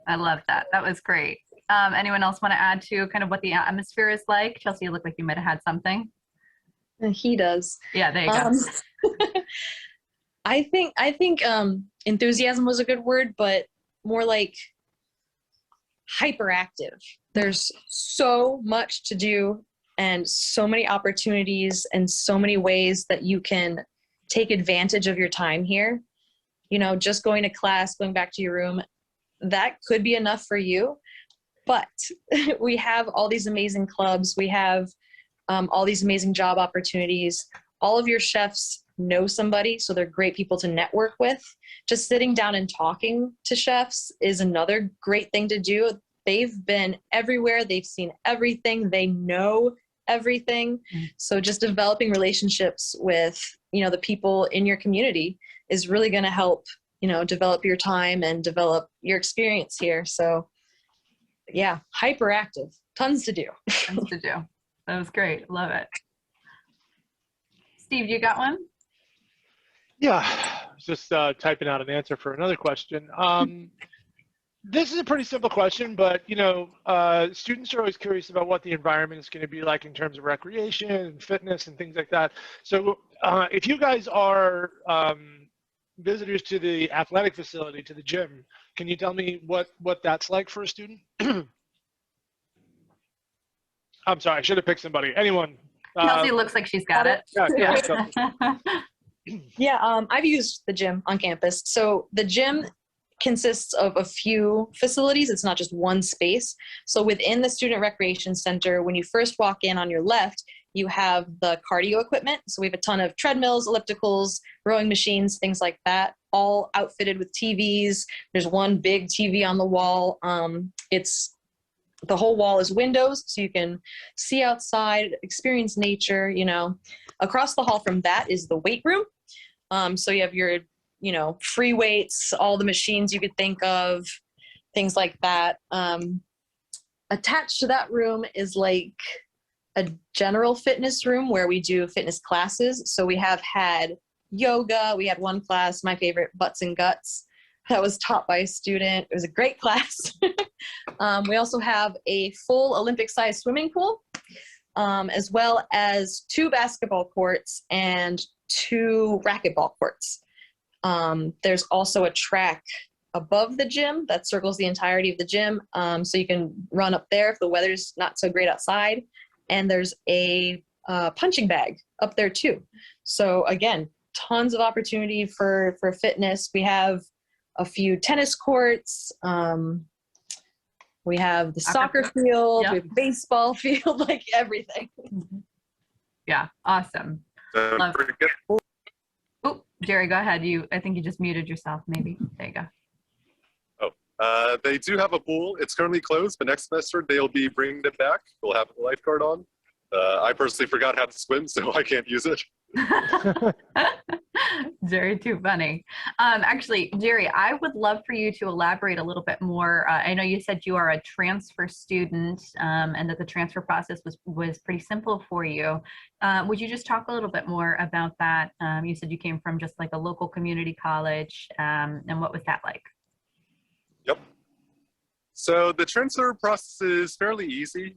I love that. That was great. Anyone else want to add to kind of what the atmosphere is like? Chelsea, you look like you might have had something. He does. Yeah, there you go. I think enthusiasm was a good word, but more like hyperactive. There's so much to do and so many opportunities and so many ways that you can take advantage of your time here. Just going to class, going back to your room, that could be enough for you. But we have all these amazing clubs. We have all these amazing job opportunities. All of your chefs know somebody, so they're great people to network with. Just sitting down and talking to chefs is another great thing to do. They've been everywhere. They've seen everything. They know everything. So just developing relationships with, the people in your community is really going to help, develop your time and develop your experience here. So yeah, hyperactive, tons to do. Tons to do. That was great. Love it. Steve, you got one? Yeah, just typing out an answer for another question. This is a pretty simple question, but students are always curious about what the environment is going to be like in terms of recreation and fitness and things like that. So if you guys are visitors to the athletic facility, to the gym, can you tell me what that's like for a student? I'm sorry, I should have picked somebody. Anyone? Chelsea looks like she's got it. Yeah. Yeah, I've used the gym on campus. So the gym consists of a few facilities. It's not just one space. So within the Student Recreation Center, when you first walk in on your left, you have the cardio equipment. So we have a ton of treadmills, ellipticals, rowing machines, things like that, all outfitted with TVs. There's one big TV on the wall. The whole wall is windows, so you can see outside, experience nature, you know. Across the hall from that is the weight room. So you have your, you know, free weights, all the machines you could think of, things like that. Attached to that room is like a general fitness room where we do fitness classes. So we have had yoga. We had one class, my favorite, butts and guts, that was taught by a student. It was a great class. We also have a full Olympic-sized swimming pool, as well as 2 basketball courts and 2 racquetball courts. There's also a track above the gym that circles the entirety of the gym, so you can run up there if the weather's not so great outside. And there's a punching bag up there too. So again, tons of opportunity for fitness. We have a few tennis courts. We have the soccer field, we have a baseball field, like everything. Yeah, awesome. Love. Oh, Jerry, go ahead. I think you just muted yourself, maybe. There you go. They do have a pool. It's currently closed, but next semester they'll be bringing it back. We'll have a lifeguard on. I personally forgot how to swim, so I can't use it. Jerry, too funny. Actually, Jerry, I would love for you to elaborate a little bit more. I know you said you are a transfer student, and that the transfer process was pretty simple for you. Would you just talk a little bit more about that? You said you came from just like a local community college, and what was that like? Yep. So the transfer process is fairly easy.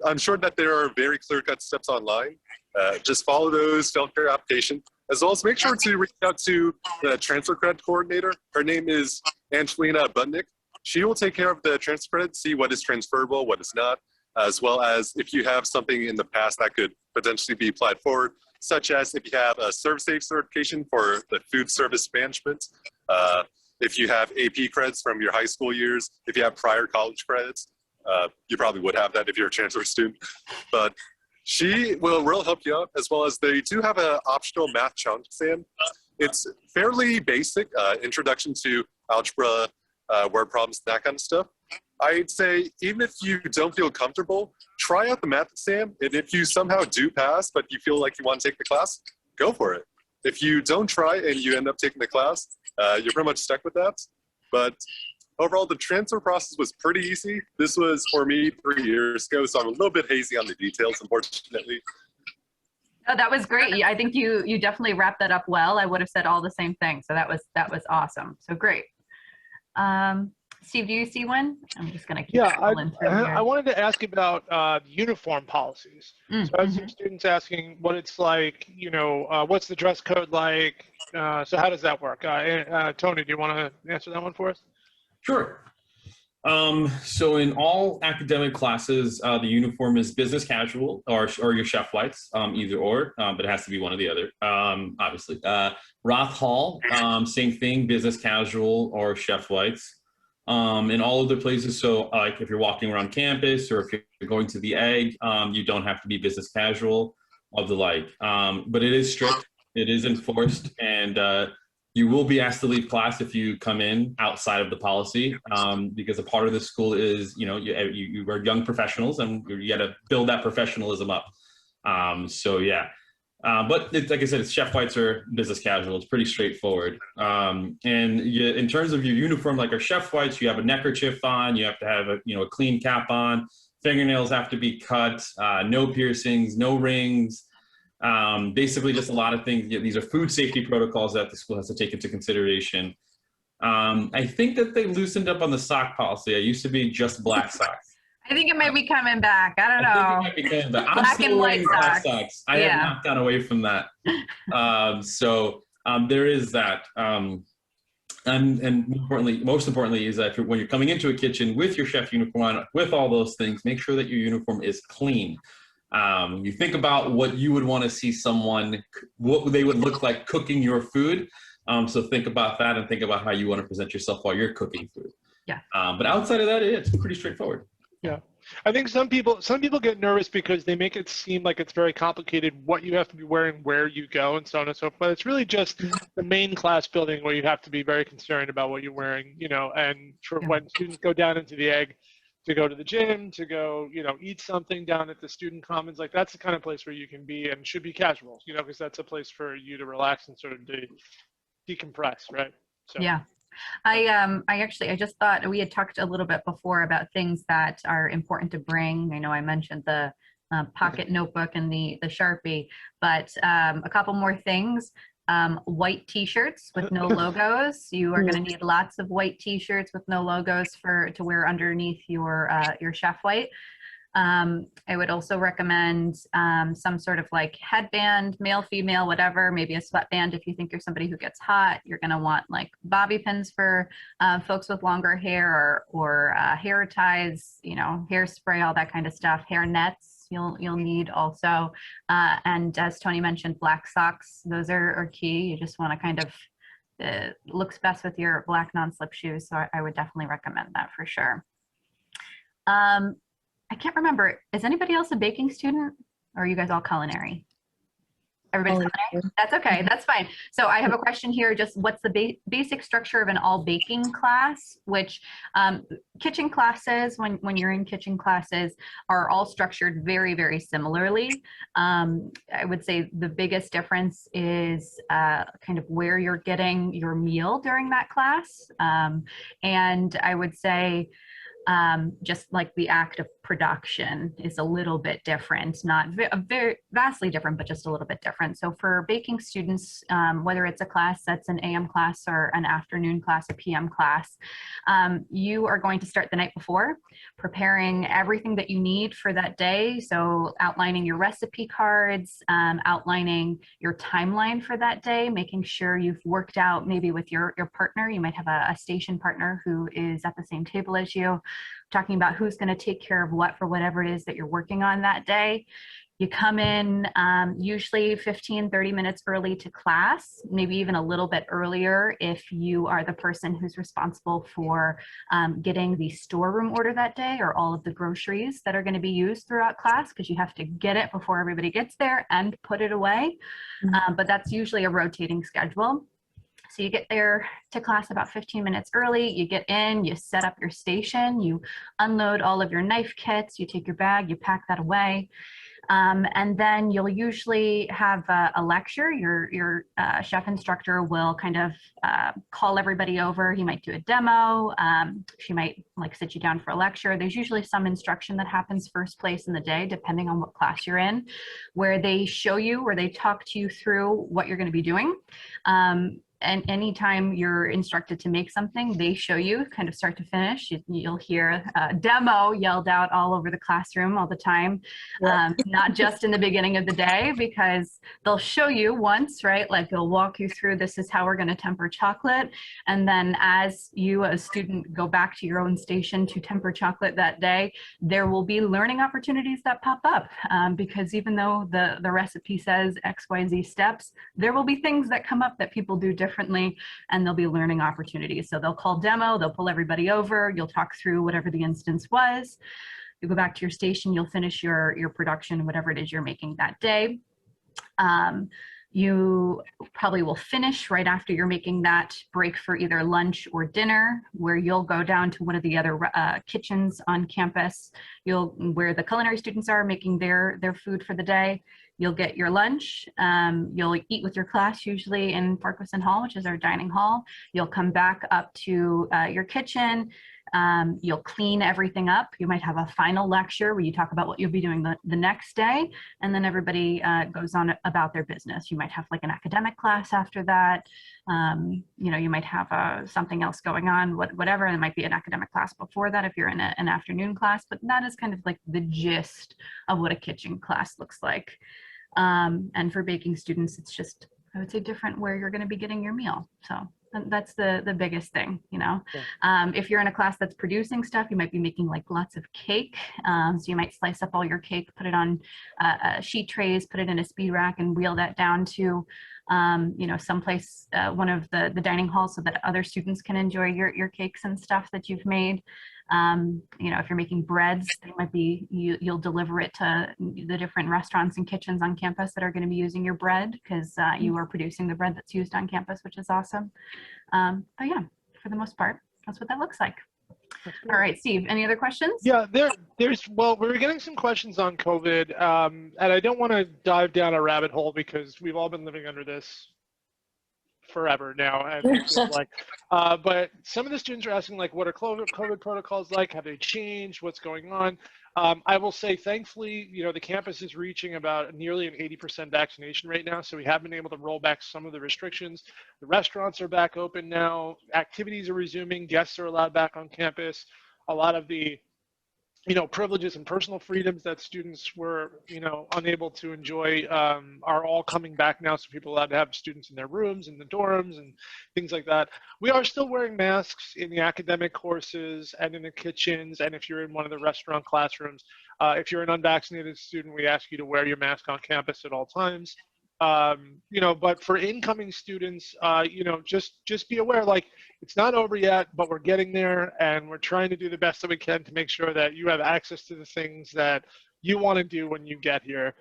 I'm sure that there are very clear-cut steps online. Just follow those, fill out your application, as well as make sure to reach out to the transfer credit coordinator. Her name is Angelina Budnick. She will take care of the transfer credit, see what is transferable, what is not, as well as if you have something in the past that could potentially be applied forward, such as if you have a ServSafe certification for the food service management, if you have AP credits from your high school years, if you have prior college credits. You probably would have that if you're a transfer student, but she will really help you out, as well as they do have an optional math challenge exam. It's fairly basic, introduction to algebra, word problems, that kind of stuff. I'd say even if you don't feel comfortable, try out the math exam, and if you somehow do pass, but you feel like you want to take the class, go for it. If you don't try and you end up taking the class, you're pretty much stuck with that. But overall, the transfer process was pretty easy. This was for me 3 years ago, so I'm a little bit hazy on the details, unfortunately. Oh, that was great. I think you definitely wrapped that up well. I would have said all the same thing. So that was awesome. So great. Steve, do you see one? I'm just going to keep scrolling through here. I wanted to ask about uniform policies. So I have some students asking what it's like, you know, what's the dress code like? So how does that work? Tony, do you want to answer that one for us? Sure. So in all academic classes, the uniform is business casual or your chef whites, either or, but it has to be one or the other, obviously. Roth Hall, same thing, business casual or chef whites. In all other places, so like if you're walking around campus or if you're going to the Egg, you don't have to be business casual of the like. But it is strict, it is enforced, and you will be asked to leave class if you come in outside of the policy, because a part of the school is, you know, you are young professionals and you got to build that professionalism up. So yeah, but like I said, it's chef whites or business casual. It's pretty straightforward. And in terms of your uniform, like our chef whites, you have a neckerchief on, you have to have a clean cap on, fingernails have to be cut, no piercings, no rings. Basically just a lot of things. These are food safety protocols that the school has to take into consideration. I think that they loosened up on the sock policy. It used to be just black socks. I think it might be coming back. I don't know. I think it might be coming back. I'm still wearing black socks. I have not gone away from that. So there is that. And most importantly is that when you're coming into a kitchen with your chef uniform on, with all those things, make sure that your uniform is clean. You think about what you would want to see someone, what they would look like cooking your food. So think about that and think about how you want to present yourself while you're cooking food. Yeah. But outside of that, it's pretty straightforward. Yeah. I think some people get nervous because they make it seem like it's very complicated what you have to be wearing, where you go, and so on and so forth. It's really just the main class building where you have to be very concerned about what you're wearing, and for when students go down into the egg to go to the gym, to go, eat something down at the student commons, like that's the kind of place where you can be and should be casual, because that's a place for you to relax and sort of decompress, right? So. Yeah. I just thought we had talked a little bit before about things that are important to bring. I know I mentioned the pocket notebook and the Sharpie, but a couple more things. White t-shirts with no logos. You are going to need lots of white t-shirts with no logos to wear underneath your chef white. I would also recommend some sort of like headband, male, female, whatever, maybe a sweatband if you think you're somebody who gets hot. You're going to want like bobby pins for folks with longer hair, or hair ties, hairspray, all that kind of stuff. Hair nets you'll need also. And as Tony mentioned, black socks. Those are key. You just want to kind of looks best with your black non-slip shoes. So I would definitely recommend that for sure. I can't remember. Is anybody else a baking student, or are you guys all culinary? Everybody's culinary? That's okay. That's fine. So I have a question here. Just what's the basic structure of an all baking class? Which kitchen classes, when you're in kitchen classes, are all structured very, very similarly. I would say the biggest difference is kind of where you're getting your meal during that class. And I would say just like the act of production is a little bit different, not very vastly different, but just a little bit different. So for baking students, whether it's a class that's an AM class or an afternoon class, a PM class, you are going to start the night before, preparing everything that you need for that day. So outlining your recipe cards, outlining your timeline for that day, making sure you've worked out maybe with your partner. You might have a station partner who is at the same table as you, talking about who's going to take care of what for whatever it is that you're working on that day. You come in usually 15-30 minutes early to class, maybe even a little bit earlier if you are the person who's responsible for getting the storeroom order that day, or all of the groceries that are going to be used throughout class, because you have to get it before everybody gets there and put it away. But that's usually a rotating schedule. So you get there to class about 15 minutes early, you get in, you set up your station, you unload all of your knife kits, you take your bag, you pack that away. And then you'll usually have a lecture. Your chef instructor will kind of call everybody over. He might do a demo. She might like sit you down for a lecture. There's usually some instruction that happens first place in the day, depending on what class you're in, where they show you, or they talk to you through what you're going to be doing. And anytime you're instructed to make something, they show you kind of start to finish. You'll hear demo yelled out all over the classroom all the time, not just in the beginning of the day, because they'll show you once, right? Like they'll walk you through, this is how we're going to temper chocolate. And then as you, as a student, go back to your own station to temper chocolate that day, there will be learning opportunities that pop up, because even though the recipe says X, Y, Z steps, there will be things that come up that people do differently, and there'll be learning opportunities. So they'll call demo, they'll pull everybody over, you'll talk through whatever the instance was, you go back to your station, you'll finish your production, whatever it is you're making that day. You probably will finish right after you're making that break for either lunch or dinner, where you'll go down to one of the other kitchens on campus, where the culinary students are making their food for the day. You'll get your lunch. You'll eat with your class, usually in Farquharson Hall, which is our dining hall. You'll come back up to your kitchen. You'll clean everything up. You might have a final lecture where you talk about what you'll be doing the next day, and then everybody goes on about their business. You might have like an academic class after that. You might have something else going on, whatever. There might be an academic class before that if you're in an afternoon class, but that is kind of like the gist of what a kitchen class looks like. And for baking students, it's just, I would say, different where you're going to be getting your meal. So that's the biggest thing, Yeah. If you're in a class that's producing stuff, you might be making like lots of cake. So you might slice up all your cake, put it on sheet trays, put it in a speed rack, and wheel that down to you know, someplace, one of the dining halls so that other students can enjoy your cakes and stuff that you've made. You know, if you're making breads, they might be, you'll deliver it to the different restaurants and kitchens on campus that are going to be using your bread, because you are producing the bread that's used on campus, which is awesome. But yeah, for the most part, that's what that looks like. All right, Steve, any other questions? Yeah, well, we're getting some questions on COVID, and I don't want to dive down a rabbit hole because we've all been living under this forever now, and it feels like, but some of the students are asking, like, what are COVID protocols like? Have they changed? What's going on? I will say, thankfully, you know, the campus is reaching about nearly an 80% vaccination rate now, so we have been able to roll back some of the restrictions. The restaurants are back open now. Activities are resuming. Guests are allowed back on campus. A lot of the, you know, privileges and personal freedoms that students were, you know, unable to enjoy are all coming back now. So people are allowed to have students in their rooms, in the dorms, and things like that. We are still wearing masks in the academic courses and in the kitchens. And if you're in one of the restaurant classrooms, if you're an unvaccinated student, we ask you to wear your mask on campus at all times. You know, but for incoming students, you know, just be aware, like, it's not over yet, but we're getting there, and we're trying to do the best that we can to make sure that you have access to the things that you want to do when you get here.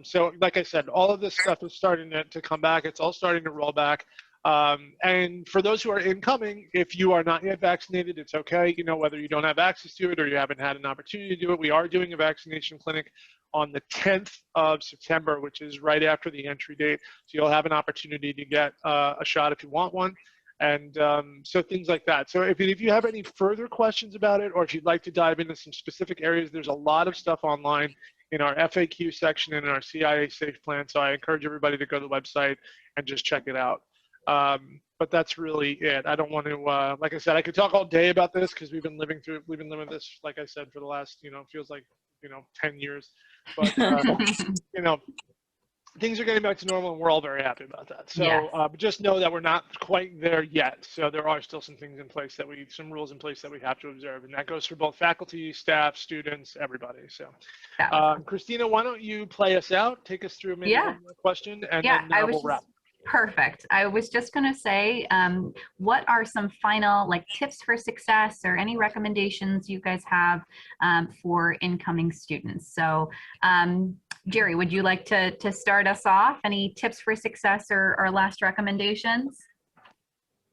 So like I said, all of this stuff is starting to come back. It's all starting to roll back. And for those who are incoming, if you are not yet vaccinated, it's okay. You know, whether you don't have access to it or you haven't had an opportunity to do it, we are doing a vaccination clinic on the 10th of September, which is right after the entry date. So you'll have an opportunity to get a shot if you want one. And so things like that. So if you have any further questions about it, or if you'd like to dive into some specific areas, there's a lot of stuff online in our FAQ section and in our CIA Safe Plan. So I encourage everybody to go to the website and just check it out. But that's really it. I don't want to, like I said, I could talk all day about this because we've been living this, like I said, for the last, you know, feels like, you know, 10 years. But, you know, things are getting back to normal, and we're all very happy about that. So Yes. but just know that we're not quite there yet. So there are still some things in place some rules in place that we have to observe. And that goes for both faculty, staff, students, everybody. So Christina, why don't you play us out? Take us through maybe one more question, and then we'll wrap. Perfect. I was just going to say, what are some final tips for success or any recommendations you guys have for incoming students? So Jerry, would you like to start us off? Any tips for success or last recommendations?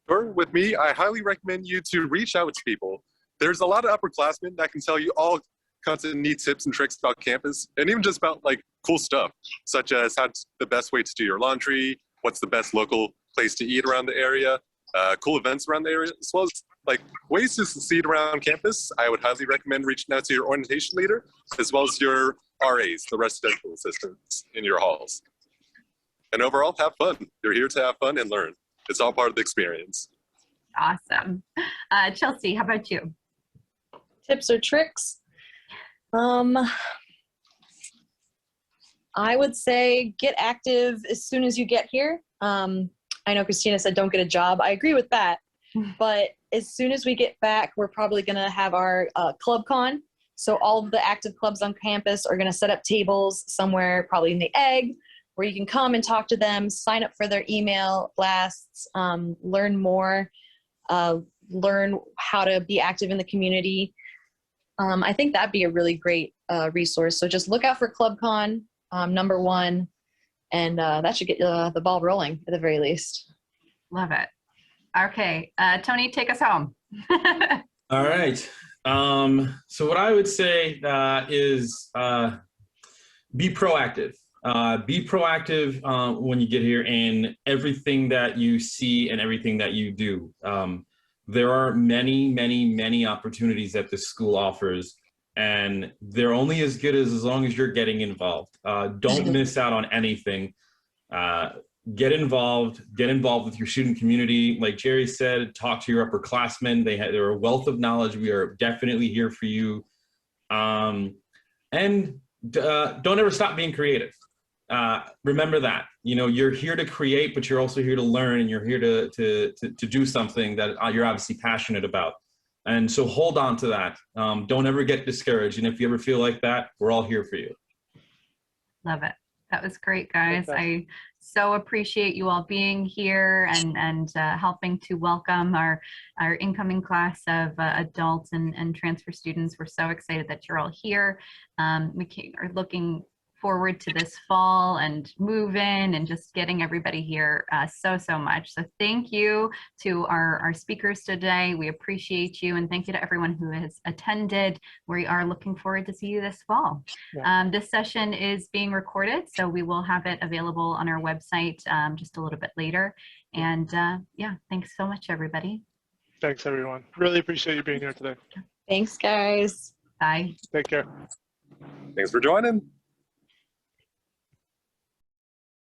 Sure. With me, I highly recommend you to reach out to people. There's a lot of upperclassmen that can tell you all kinds of neat tips and tricks about campus, and even just about cool stuff, such as the best way to do your laundry, what's the best local place to eat around the area, cool events around the area, as well as ways to succeed around campus. I would highly recommend reaching out to your orientation leader, as well as your RAs, the residential assistants in your halls. And overall, have fun. You're here to have fun and learn. It's all part of the experience. Awesome. Chelsea, how about you? Tips or tricks? I would say get active as soon as you get here. I know Christina said don't get a job. I agree with that. But as soon as we get back, we're probably going to have our club con. So all of the active clubs on campus are going to set up tables somewhere, probably in the Egg, where you can come and talk to them, sign up for their email blasts, learn more, learn how to be active in the community. I think that'd be a really great resource. So just look out for ClubCon, #1, and that should get the ball rolling at the very least. Love it. Okay, Tony, take us home. All right. So what I would say is be proactive. Be proactive when you get here in everything that you see and everything that you do. There are many, many, many opportunities that this school offers, and they're only as good as long as you're getting involved. Don't miss out on anything. Get involved with your student community. Like Jerry said, talk to your upperclassmen. They're a wealth of knowledge. We are definitely here for you. And don't ever stop being creative. Remember that, you're here to create, but you're also here to learn, and you're here to do something that you're obviously passionate about. And so hold on to that. Don't ever get discouraged. And if you ever feel like that, we're all here for you. Love it. That was great, guys. Fantastic. I so appreciate you all being here and helping to welcome our incoming class of adults and transfer students. We're so excited that you're all here. We are looking forward to this fall and move in and just getting everybody here so much. So thank you to our speakers today. We appreciate you, and thank you to everyone who has attended. We are looking forward to see you this fall. Yeah. This session is being recorded, so we will have it available on our website just a little bit later. And yeah, thanks so much, everybody. Thanks, everyone. Really appreciate you being here today. Thanks, guys. Bye. Take care. Thanks for joining.